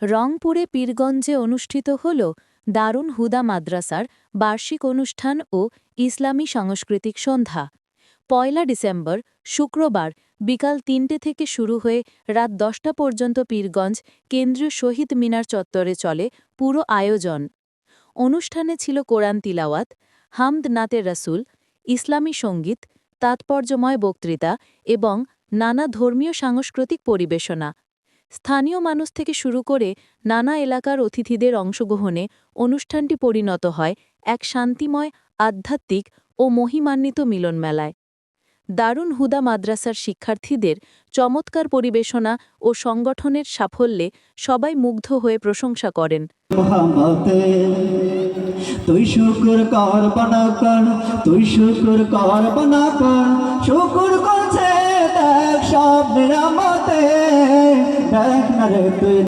রংপুরে পীরগঞ্জে অনুষ্ঠিত হল দারুন হুদা মাদ্রাসার বার্ষিক অনুষ্ঠান ও ইসলামী সাংস্কৃতিক সন্ধ্যা। ১ ডিসেম্বর শুক্রবার বিকাল ৩টে থেকে শুরু হয়ে রাত ১০টা পর্যন্ত পীরগঞ্জ কেন্দ্রীয় শহীদ মিনার চত্বরে চলে পুরো আয়োজন। অনুষ্ঠানে ছিল কোরআন তিলাওয়াত, হামদ নাতে রাসূল, ইসলামী সঙ্গীত, তাৎপর্যময় বক্তৃতা এবং নানা ধর্মীয় সাংস্কৃতিক পরিবেশনা। স্থানীয় মানুষ থেকে শুরু করে নানা এলাকার অতিথিদের অংশগ্রহণে অনুষ্ঠানটি পরিণত হয় এক শান্তিময়, আধ্যাত্মিক ও মহিমান্বিত মিলনমেলায়। দারুন হুদা মাদ্রাসার শিক্ষার্থীদের চমৎকার পরিবেশনা ও সংগঠনের সাফল্যে সবাই মুগ্ধ হয়ে প্রশংসা করেন। তুই শুকর কর বানা কর, তুই শুকর কর বানা কর, শুকর করছে দেখ সব নিরামতে, দেখ না রে তুই।